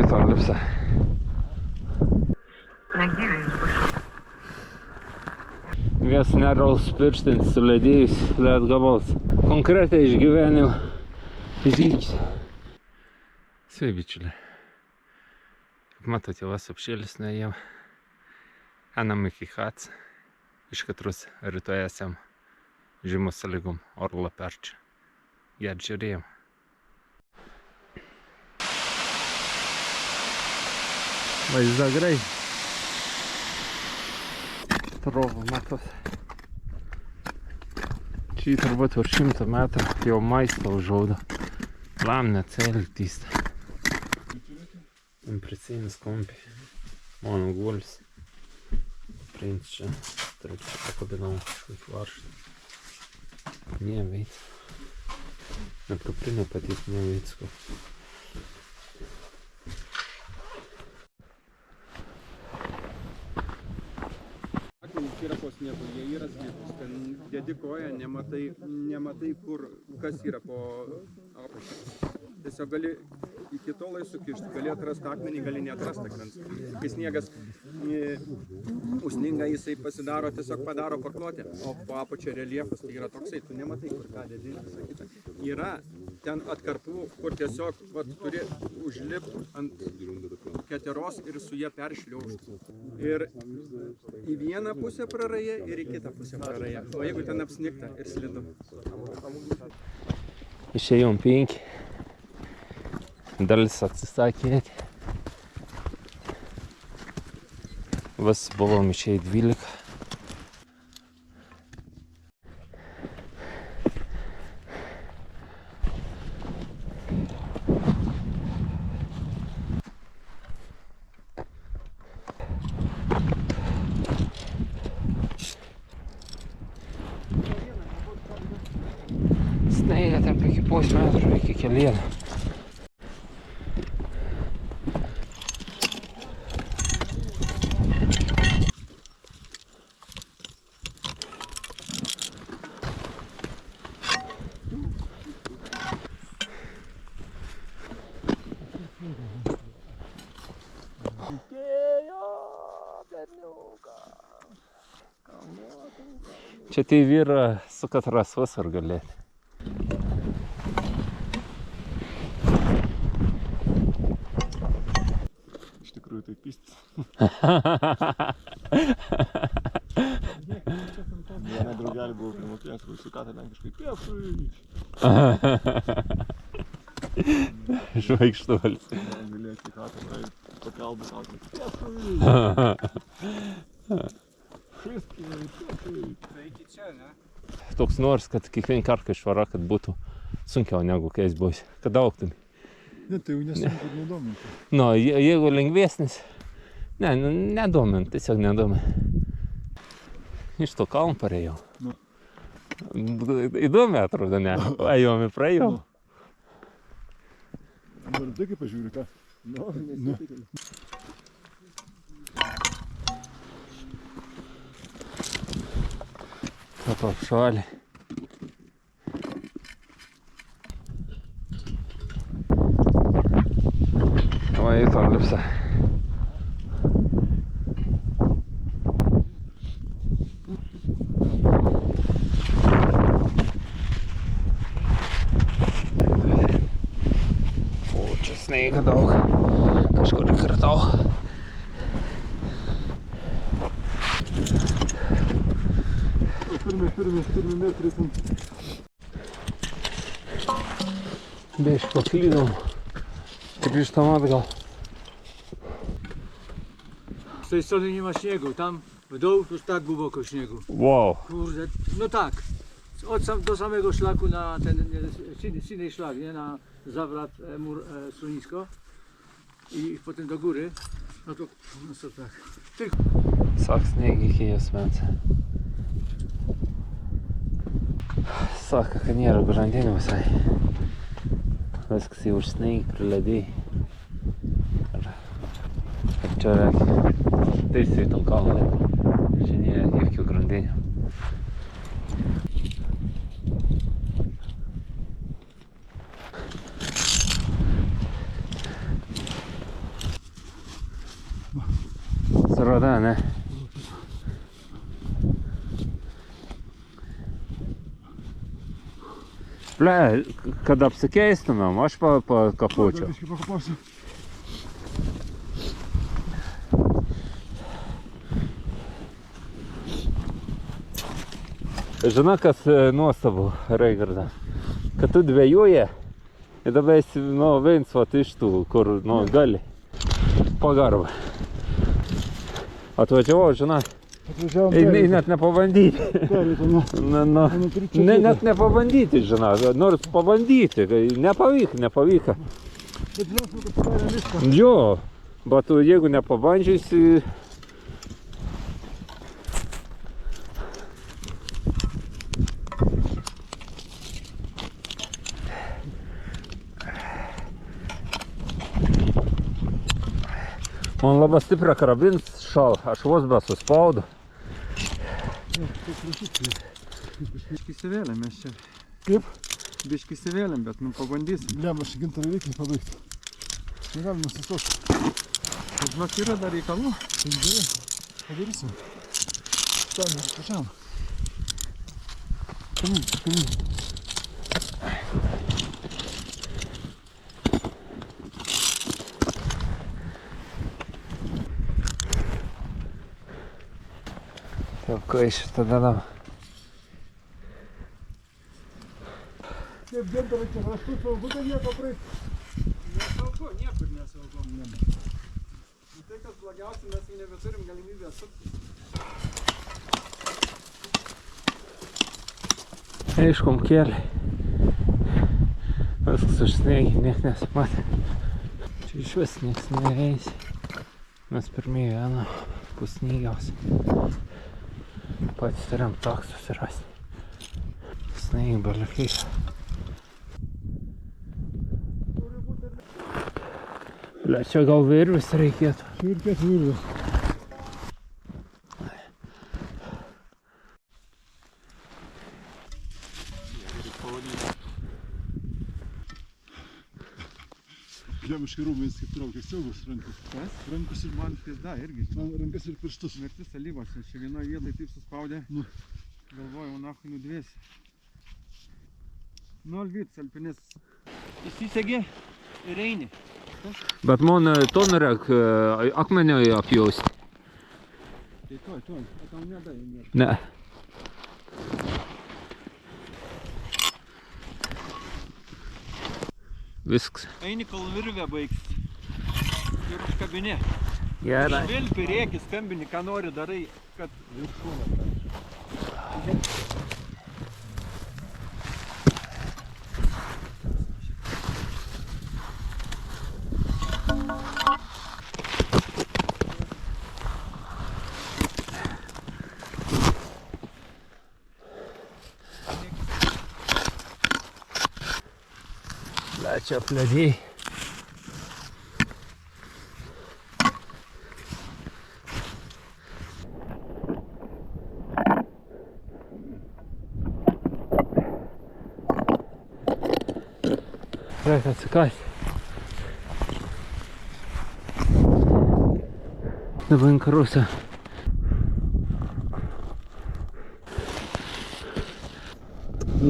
Juton lipsa. Vienas nervus pirštinis suledėjus led gabals. Konkretai išgyvenimo žygis. Sveiki, bičiuliai. Kaip matote, vas apšėlis nuėjom. Einam iki Hats. Iš katrus rytoj esam žymus sąlygom Orla perčia. Ger žiūrėjom. Vaizda gerai. Trovo matos. Čia turbūt už 100 metrų jau maistą užaudo. Lamne celtys. Impresinis kompi. Mano guolis. Принц čia. Tarp čia pakabinau kažkokį varštą. Neveic. Net kuprinę patys neveicko. Yra po sniegu, jie yra slidūs, ten dedi koją, nematai kur, kas yra po apačiu. Tiesiog gali iki tolai sukišti, gali atrasti akmenį, gali neatrasti akmens. Kai sniegas užsninga, jisai pasidaro, tiesiog padaro paklotę, o po apačio reljefas tai yra toksai, tu nematai kur ką dedi, visą kitą. Yra ten atkarpų, kur tiesiog turi užlipti ant keteros ir su ją peršliaužti. Ir į vieną pusę praraja ir į kitą pusę praraja. O jeigu ten apsnigta ir slidu. Išėjom 5. Dalis atsisakė. Vas buvom išėję 12. Sneigia tarp iki pusmetrų, iki kelienų. Čia tai vyra su katras vasar galėti. Iš tikrųjų tai pistis. Vieną draugelį buvau primokėjęs, su katą lenkiškai piešui. Žvaigžduolis. Galėsi į katą, tai pakalbus autorius. Piešui. Toks nors, kad kiekvien kartą švara, kad būtų sunkiau negu kai jis buvo. Kad augtum. Ne, tai jau nesunku ir nedominti. Nu, jeigu lengvesnis, nedomint, tiesiog nedomint. Iš to kalno parėjau. Nu. Įdomi atrodo, ne? Ėjom ir praėjom. Noriu tai kaip pažiūrį, ką? Nu. Top šalį. Va, Juton lipsa. O, čia sneiga daug. Kažkur įkritau. Pirmi metrai ten. Biškį paklydom. Grįžtam atgal. Z tej strony nie ma śniegu, tam w dół już tak głęboko śniegu. Wow. Kurde, no tak, do samego szlaku na ten silny szlak, nie? Na zawrat mur schronisko i potem do góry, no to tak. Tylko... Sāk sniegi iki jūsmēns. Saka, ka nėra grandinių visai. Viskas jau užsneigi, priledėjai. Ir čia reikia taisyti tom kalnam. Čia nėra jokių grandinių. Paroda, ne? Ble, kad apsikeistumėm, aš pakapučiau. Biškį pakoposiu. Žinai, kas nuostabu, Raigarda, kad tu dvejoji ir dabar esi, viens vat iš tų, kur, gali. Pagarba. Atvažiavau, žinai, net nepabandyti. Net nepabandyti, žinai, nors pabandyti, nepavyko. Bet žinau, kad padarė viską. Jo, bet tu jeigu nepabandžiusi, man labai stipriai karabins šal, aš vos be suspaudu. Biškį įsivėlėm mes čia. Kaip? Biškį įsivėlėm, bet pabandysim. Blem, aš gintarą reikia pabaigti. Negalim nusistoti. Žinok, yra dar reikalų. Tai gerai, padarysim. Ten, pačiam. Kamin. Ko iš tada dam? Kaip gintarą čia, aš tu saugu, tai nieko praeit. Nesaugu, niekur nesaugu. Tai kas blogiausia, mes jau nebeturim galimybę sukti. Aiškom keliai. Viskas užsneigia, nieks nesimatė. Čia iš vis nieks nereisi. Mes pirmieji pusnygiausi. Patys turim toks susirasti. Snaigiai baliukai. Ble, čia gal virvis reikėtų. Čia ir kiek virvis. Žemiškai rūmais kaip traukia siaubas rankas. Kas? Rankus ir man. Pizda irgi. Man rankas ir pirštus. Mirtis alyvose. Čia vienoje vietoje taip suspaudė. Nu. Galvojau, nachui nudvėsi. Alvyts, alpinis. Įsisegė ir eini. Bet man to norėk akmenio apjausti. Tai tuoj. O tau nedai nieko. Ne. Viskas. Eini, kol virvę baigs. Ir užkabinė. Gerai. Vėl pirėki, skambini, ką nori darai, kad viršūnė. Čia apledėjai. Reikia atsikasti. Dabar inkaruose.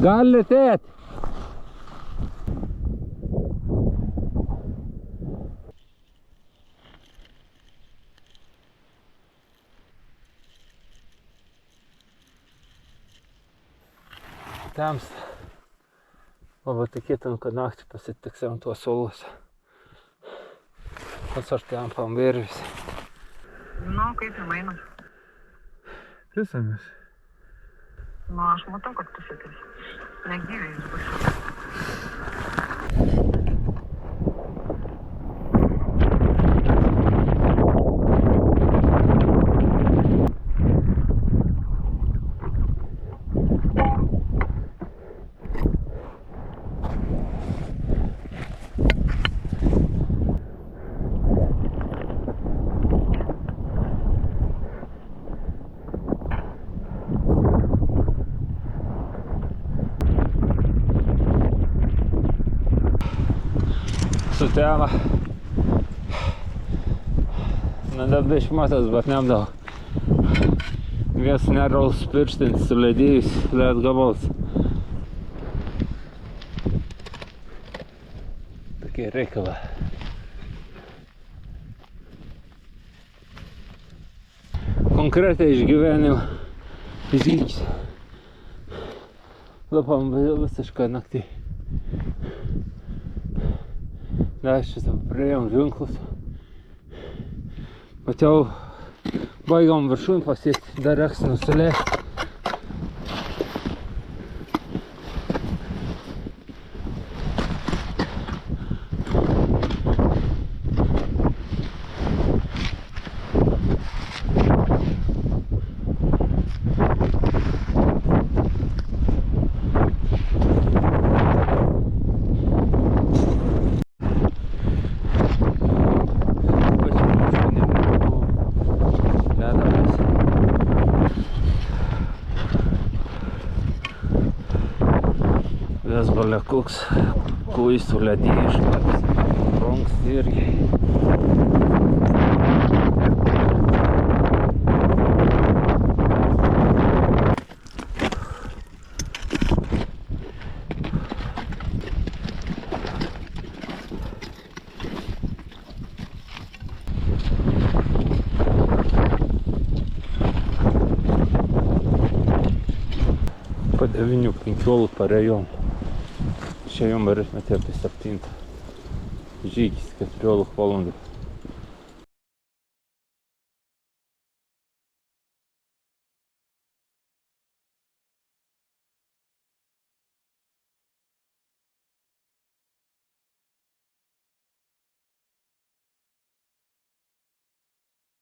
Gali tėt. Tamsta. Labai tikėtum, kad naktį pasitiksim tuos suolus. Pasartėjom virvis. Nu, kaip jums eina? Pisamės. Nu, aš matau, kad pusėtis. Negyviai jūs bus. Sutema. Dar bišķi matos, bet neapdauh. Viens nerauls pirštins suledījis, lēt gabals. Tokie reikalā. Konkrētai išgyvenim žygis. Lapām visiškai naktī. Daišķis apprējām žunklus. Bet jau baigām viršūn pasiekt, dar raks nusulēt. Valia koks kuisu ledīškas, ronks irgi. Po 9:15 parėjom. Čia jom ir atėjo apie 7. Žygis 14 valandų.